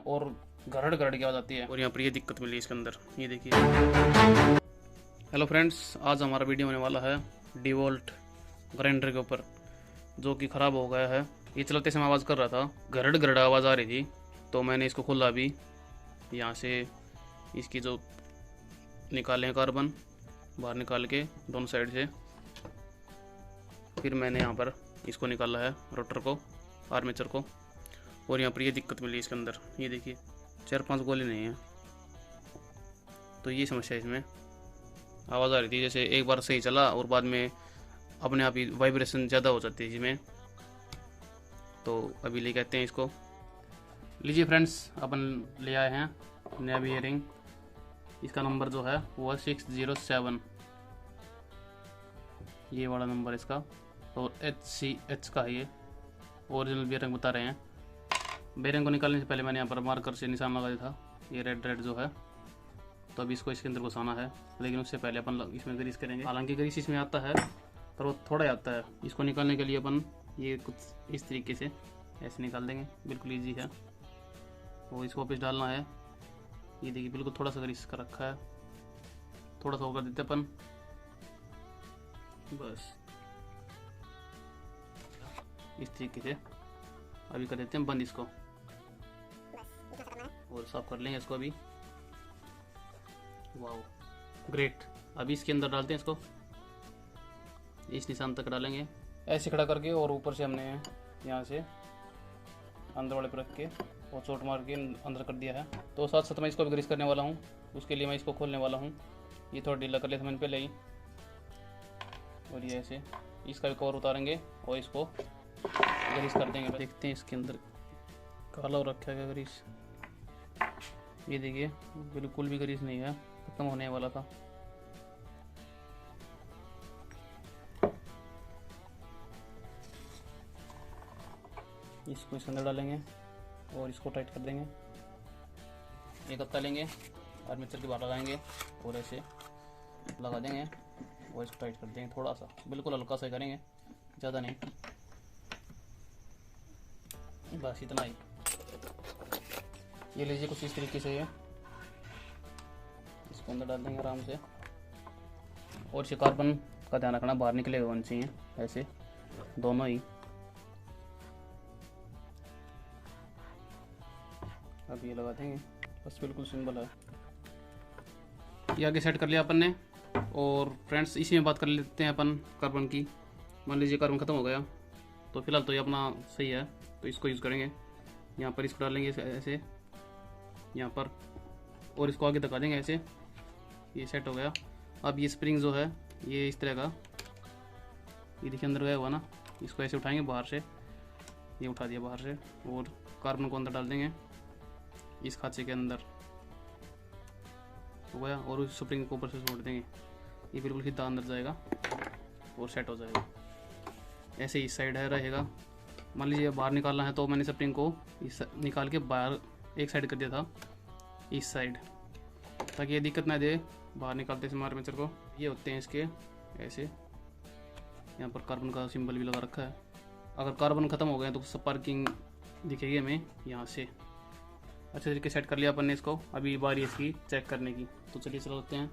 और घरड़ घरड़ की आवाज़ आती है। और यहाँ पर ये दिक्कत मिली इसके अंदर, ये देखिए। हेलो फ्रेंड्स, आज हमारा वीडियो होने वाला है डिवोल्ट ग्राइंडर के ऊपर, जो कि ख़राब हो गया है। ये चलाते समय आवाज़ कर रहा था, घरड़ घरड़ आवाज़ आ रही थी, तो मैंने इसको खोला अभी। यहाँ से इसकी जो निकाले कार्बन बाहर निकाल के दोनों साइड से, फिर मैंने यहाँ पर इसको निकाला है रोटर को, आर्मेचर को। और यहाँ पर ये दिक्कत मिली इसके अंदर, ये देखिए 4-5 गोले नहीं हैं। तो ये समस्या, इसमें आवाज़ आ रही थी, जैसे एक बार सही चला और बाद में अपने आप ही वाइब्रेशन ज़्यादा हो जाती है इसमें। तो अभी ले कहते हैं इसको। लीजिए फ्रेंड्स, अपन ले आए हैं नया बियरिंग। इसका नंबर जो है वो है 607, ये वाला नंबर इसका। और HCH का है, ये ओरिजिनल बियरिंग बता रहे हैं। बेरिंग को निकालने से पहले मैंने यहाँ पर मार्कर से निशान लगा दिया था, ये रेड रेड जो है। तो अभी इसको इसके अंदर घुसाना है, लेकिन उससे पहले अपन इसमें ग्रीस करेंगे। हालांकि ग्रीस इसमें आता है पर वो थोड़ा ही आता है। इसको निकालने के लिए अपन ये कुछ इस तरीके से ऐसे निकाल देंगे, बिल्कुल ईजी है। वो इसको वापस डालना है, ये देखिए बिल्कुल थोड़ा सा ग्रीस कर रखा है, थोड़ा सा होकर देते अपन, बस इस तरीके से। अभी कर देते हैं बंद इसको और साफ कर लेंगे इसको अभी। Wow great. अभी इसके अंदर डालते हैं इसको, इस निशान तक डालेंगे ऐसे खड़ा करके, और ऊपर से हमने यहाँ से अंदर वाले पर रख के और चोट मार के अंदर कर दिया है। तो साथ साथ मैं इसको भी ग्रीस करने वाला हूँ, उसके लिए मैं इसको खोलने वाला हूँ। ये थोड़ा ढीला कर लिया था मैंने पहले ही। और ये ऐसे इसका भी कवर उतारेंगे और इसको ग्रीस कर देंगे। देखते हैं इसके अंदर काला हो रखा है ग्रीस, ये देखिए बिल्कुल भी ग्रीस नहीं है, खत्म होने वाला था। इसको इसके अंदर डालेंगे और इसको टाइट कर देंगे। एक हत्था लेंगे, आर्मेचर के बाहर लगाएंगे और ऐसे लगा देंगे और इसको टाइट कर देंगे। थोड़ा सा, बिल्कुल हल्का सा करेंगे, ज़्यादा नहीं, बस इतना ही। ये लीजिए कुछ इस तरीके से, ये इसको अंदर डाल देंगे आराम से। और इसे कार्बन का ध्यान रखना, बाहर निकले होने चाहिए ऐसे दोनों ही। अब ये लगा देंगे, बस बिल्कुल सिंपल है। ये आगे सेट कर लिया अपन ने। और फ्रेंड्स, इसी में बात कर लेते हैं अपन कार्बन की। मान लीजिए कार्बन ख़त्म हो गया, तो फिलहाल तो ये अपना सही है, तो इसको यूज़ करेंगे। यहाँ पर इसको डालेंगे ऐसे यहाँ पर, और इसको आगे धक्का देंगे ऐसे, ये सेट हो गया। अब ये स्प्रिंग जो है ये इस तरह का, ये देखिए अंदर गया हुआ ना, इसको ऐसे उठाएंगे बाहर से, ये उठा दिया बाहर से, और कार्बन को अंदर डाल देंगे इस खांचे के अंदर, हो गया। और उस स्प्रिंग को ऊपर से छोड़ देंगे, ये बिल्कुल सीधा अंदर जाएगा और सेट हो जाएगा। ऐसे इस साइड है रहेगा। मान लीजिए बाहर निकालना है, तो मैंने स्प्रिंग को इस निकाल के बाहर एक साइड कर दिया था, इस साइड, ताकि ये दिक्कत ना दे बाहर निकालते समय आर्मेचर को। ये होते हैं इसके ऐसे, यहाँ पर कार्बन का सिंबल भी लगा रखा है। अगर कार्बन ख़त्म हो गए तो स्पार्किंग दिखेगी हमें यहाँ से। अच्छे तरीके सेट कर लिया अपन ने इसको। अभी बारी इसकी चेक करने की, तो चलिए चलाते हैं।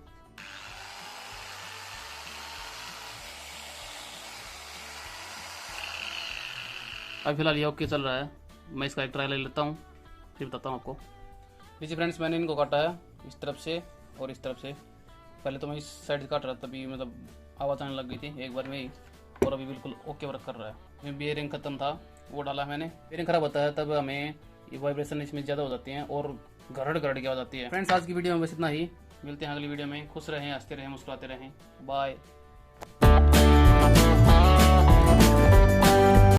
अभी फिलहाल ये ओके चल रहा है। मैं इसका एक ट्रायल ले लेता हूँ, फिर बताता हूँ आपको। लीजिए फ्रेंड्स, मैंने इनको काटा है इस तरफ से और इस तरफ से। पहले तो मैं इस साइड से काट रहा था, तभी मतलब आवाज़ आने लग गई थी एक बार में ही। और अभी बिल्कुल ओके वर्क कर रहा है। इसमें बियरिंग ख़त्म था, वो डाला मैंने। बियरिंग ख़राब होता है तब हमें ये वाइब्रेशन इसमें ज़्यादा हो जाती हैं और घरड़ घरड़ की आवाज़ आती है। फ्रेंड्स, आज की वीडियो में बस इतना ही। मिलते हैं अगली वीडियो में। खुश रहें, हंसते रहें, मुस्कुराते रहें। बाय।